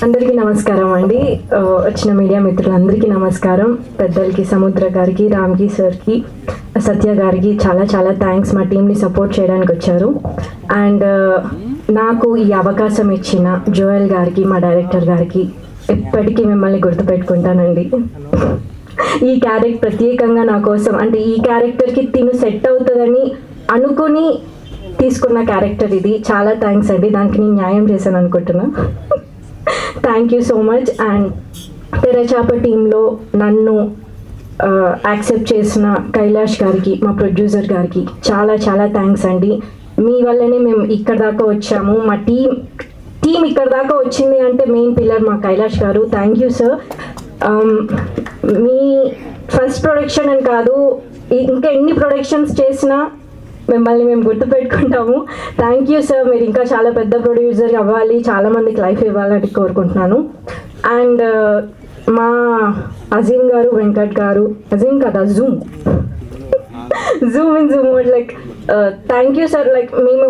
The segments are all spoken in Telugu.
అందరికీ నమస్కారం అండి. వచ్చిన మీడియా మిత్రులందరికీ నమస్కారం. పెద్దలకి, సముద్ర గారికి, రామ్కి సార్కి, సత్య గారికి చాలా చాలా థ్యాంక్స్ మా టీంని సపోర్ట్ చేయడానికి వచ్చారు. అండ్ నాకు ఈ అవకాశం ఇచ్చిన జోయల్ గారికి, మా డైరెక్టర్ గారికి ఎప్పటికీ మిమ్మల్ని గుర్తుపెట్టుకుంటానండి. ఈ క్యారెక్టర్ ప్రత్యేకంగా నా కోసం, అంటే ఈ క్యారెక్టర్కి తిను సెట్ అవుతుందని అనుకుని తీసుకున్న క్యారెక్టర్ ఇది. చాలా థ్యాంక్స్ అండి, దానికి నేను న్యాయం చేశాను అనుకుంటున్నా. Thank you so much. And Terachapa టీంలో నన్ను యాక్సెప్ట్ చేసిన కైలాష్ గారికి, మా ప్రొడ్యూసర్ గారికి చాలా చాలా థ్యాంక్స్ అండి. మీ వల్లనే మేము ఇక్కడ దాకా వచ్చాము. మా టీం ఇక్కడ దాకా వచ్చింది అంటే మెయిన్ పిల్లర్ మా కైలాష్ గారు. Thank you sir. Me first production అని కాదు, ఇంకా ఎన్ని ప్రొడక్షన్స్ చేసినా మిమ్మల్ని మేము గుర్తుపెట్టుకుంటాము. Thank you sir. మీరు ఇంకా చాలా పెద్ద ప్రొడ్యూసర్ అవ్వాలి, చాలామందికి లైఫ్ ఇవ్వాలని కోరుకుంటున్నాను. అండ్ మా అజీమ్ గారు, వెంకట్ గారు, అజీమ్ కదా Zoom like thank you sir. Like మేము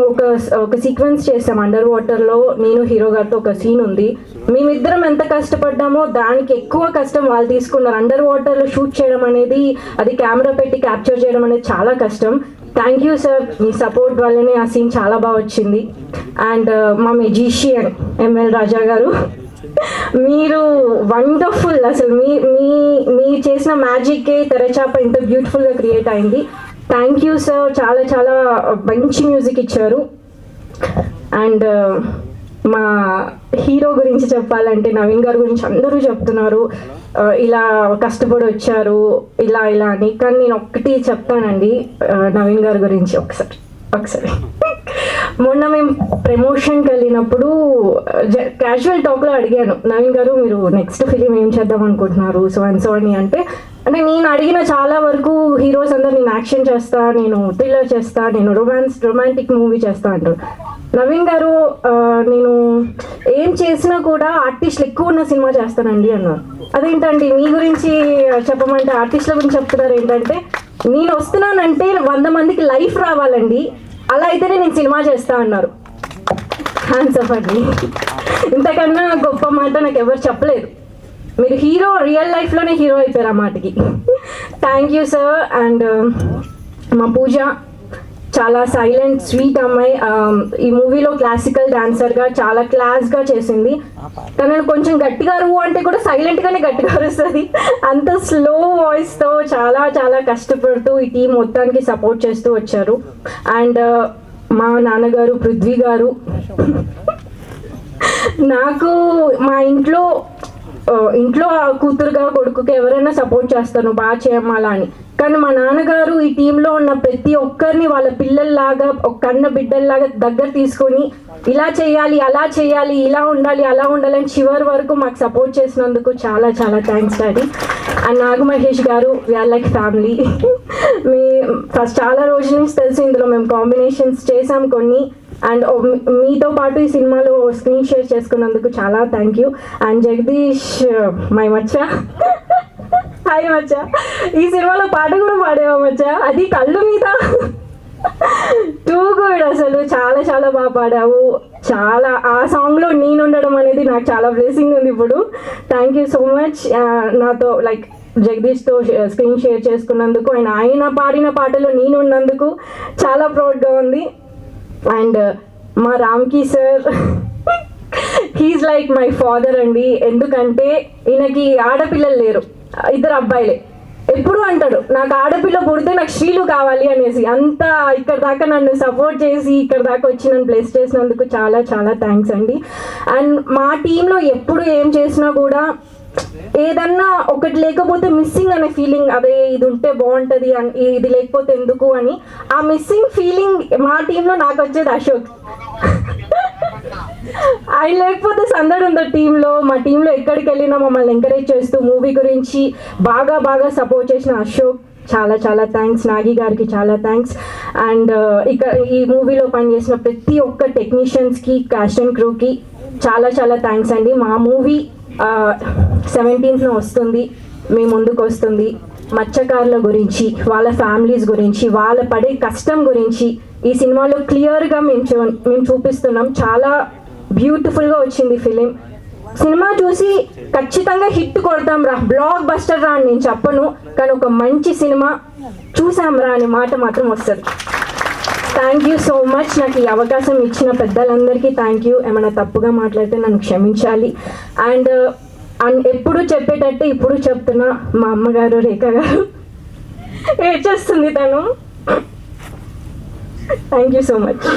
ఒక సీక్వెన్స్ చేసాం అండర్ వాటర్లో, నేను హీరో గారితో ఒక సీన్ ఉంది. మేమిద్దరం ఎంత కష్టపడ్డామో దానికి ఎక్కువ కష్టం వాళ్ళు తీసుకున్నారు. అండర్ వాటర్లో షూట్ చేయడం అనేది, అది కెమెరా పెట్టి క్యాప్చర్ చేయడం అనేది చాలా కష్టం. Thank you sir, me support వల్లనే ఆ సీన్ చాలా బాగా వచ్చింది. అండ్ మా మెజిషియన్ ఎంఎల్ రాజా గారు, మీరు వండర్ఫుల్. అసలు మీ చేసిన మ్యాజిక్కే తెరచాప ఇంత బ్యూటిఫుల్గా క్రియేట్ అయింది. Thank you sir. చాలా చాలా మంచి మ్యూజిక్ ఇచ్చారు. అండ్ మా హీరో గురించి చెప్పాలంటే నవీన్ గారి గురించి అందరూ చెప్తున్నారు, ఇలా కష్టపడి వచ్చారు ఇలా అని. కానీ నేను ఒక్కటి చెప్తానండి నవీన్ గారి గురించి. ఒకసారి మొన్న మేము ప్రమోషన్కి వెళ్ళినప్పుడు క్యాజువల్ టాక్లో అడిగాను, నవీన్ గారు మీరు నెక్స్ట్ ఫిలిం ఏం చేద్దాం అనుకుంటున్నారు సో అని. అంటే నేను అడిగిన చాలా వరకు హీరోస్ అందరు నేను యాక్షన్ చేస్తా, నేను థ్రిల్లర్ చేస్తా, నేను రొమాంటిక్ మూవీ చేస్తా అంటారు. నవీన్ గారు నేను ఏం చేసినా కూడా ఆర్టిస్టులు ఎక్కువ ఉన్న సినిమా చేస్తానండి అన్నారు. అదేంటండి మీ గురించి చెప్పమంటే ఆర్టిస్టుల గురించి చెప్తున్నారు ఏంటంటే, నేను వస్తున్నానంటే 100 మందికి లైఫ్ రావాలండి, అలా అయితేనే నేను సినిమా చేస్తా అన్నారు. హ్యాండ్స్ అప్ అండి. ఇంతకన్నా గొప్ప మాట నాకు ఎవరు చెప్పలేదు. మీరు హీరో, రియల్ లైఫ్లోనే హీరో అయిపోయారు ఆ మాటకి. Thank you sir. అండ్ మా పూజ చాలా సైలెంట్ స్వీట్ అమ్మాయి. ఈ మూవీలో క్లాసికల్ డాన్సర్గా చాలా క్లాస్గా చేసింది. తనను కొంచెం గట్టిగా అరువు అంటే కూడా సైలెంట్గానే గట్టిగా అరుస్తుంది. అంత స్లో వాయిస్తో చాలా చాలా కష్టపడుతూ ఈ టీం మొత్తానికి సపోర్ట్ చేస్తూ వచ్చారు. అండ్ మా నాన్నగారు పృథ్వీ గారు, నాకు మా ఇంట్లో కూతురుగా కొడుకుకి ఎవరైనా సపోర్ట్ చేస్తాను బాగా చేయమాలా అని. కానీ మా నాన్నగారు ఈ టీంలో ఉన్న ప్రతి ఒక్కరిని వాళ్ళ పిల్లల్లాగా, ఒక కన్న బిడ్డల్లాగా దగ్గర తీసుకొని ఇలా చేయాలి, అలా చేయాలి, ఇలా ఉండాలి, అలా ఉండాలని చివరి వరకు మాకు సపోర్ట్ చేసినందుకు చాలా చాలా థ్యాంక్స్ డాడీ. అండ్ నాగ మహేష్ గారు, వీఆర్ లైక్ ఫ్యామిలీ. మీ ఫస్ట్ చాలా రోజుల నుంచి తెలుసు, ఇందులో మేము కాంబినేషన్స్ చేసాం కొన్ని. అండ్ మీతో పాటు ఈ సినిమాలో స్క్రీన్ షేర్ చేసుకున్నందుకు చాలా thank you. And Jagadish my మచ్చ, హాయ్ మచ్చ, ఈ సినిమాలో పాట కూడా పాడేవా మచ్చ, అది కళ్ళు మీద టూ గుడ్. అసలు చాలా చాలా బాగా పాడావు. చాలా ఆ సాంగ్లో నేను ఉండడం అనేది నాకు చాలా బ్లెస్సింగ్ ఉంది ఇప్పుడు. Thank you so much. నాతో లైక్ జగదీష్తో స్క్రీన్ షేర్ చేసుకున్నందుకు, ఆయన పాడిన పాటలో నేను ఉన్నందుకు చాలా ప్రౌడ్గా ఉంది. అండ్ మా Ramki sir, he is like my father అండి. ఎందుకంటే ఈయనకి ఆడపిల్లలు లేరు, 2 అబ్బాయిలే. ఎప్పుడు అంటాడు నాకు ఆడపిల్ల పుడితే నాకు శ్రీలు కావాలి అనేసి. అంతా ఇక్కడ దాకా నన్ను సపోర్ట్ చేసి ఇక్కడ దాకా వచ్చి నన్ను ప్లేస్ చేసినందుకు చాలా చాలా థ్యాంక్స్ అండి. అండ్ మా టీంలో ఎప్పుడు ఏం చేసినా కూడా ఏదన్నా ఒకటి లేకపోతే మిస్సింగ్ అనే ఫీలింగ్, అదే ఇది ఉంటే బాగుంటుంది అని, ఇది లేకపోతే ఎందుకు అని ఆ మిస్సింగ్ ఫీలింగ్ మా టీంలో నాకు వచ్చేది అశోక్. ఆయన లేకపోతే సందడి ఉందో టీంలో. మా టీంలో ఎక్కడికి వెళ్ళినా మమ్మల్ని ఎంకరేజ్ చేస్తూ మూవీ గురించి బాగా సపోర్ట్ చేసిన అశోక్ చాలా చాలా థ్యాంక్స్. నాగి గారికి చాలా థ్యాంక్స్. అండ్ ఇక్కడ ఈ మూవీలో పనిచేసిన ప్రతి ఒక్క టెక్నీషియన్స్కి, కాస్ట్ అండ్ క్రూకి చాలా చాలా థ్యాంక్స్ అండి. మా మూవీ 17th వస్తుంది, మీ ముందుకు వస్తుంది. మత్స్యకారుల గురించి, వాళ్ళ ఫ్యామిలీస్ గురించి, వాళ్ళ పడే కష్టం గురించి ఈ సినిమాలో క్లియర్గా మేము చూపిస్తున్నాం. చాలా బ్యూటిఫుల్గా వచ్చింది ఫిలిం. సినిమా చూసి ఖచ్చితంగా హిట్ కొడతాం రా, బ్లాక్ బస్టర్ రా అని నేను చెప్పను, కానీ ఒక మంచి సినిమా చూసాం రా అనే మాట మాత్రం వస్తుంది. Thank you so much. నాకు ఈ అవకాశం ఇచ్చిన పెద్దలందరికీ థ్యాంక్ యూ. ఏమైనా తప్పుగా మాట్లాడితే నన్ను క్షమించాలి. అండ్ ఎప్పుడు చెప్పేటట్టు ఇప్పుడు చెప్తున్నా, మా అమ్మగారు రేఖ గారు ఏడ్చేస్తుంది తను. Thank you so much.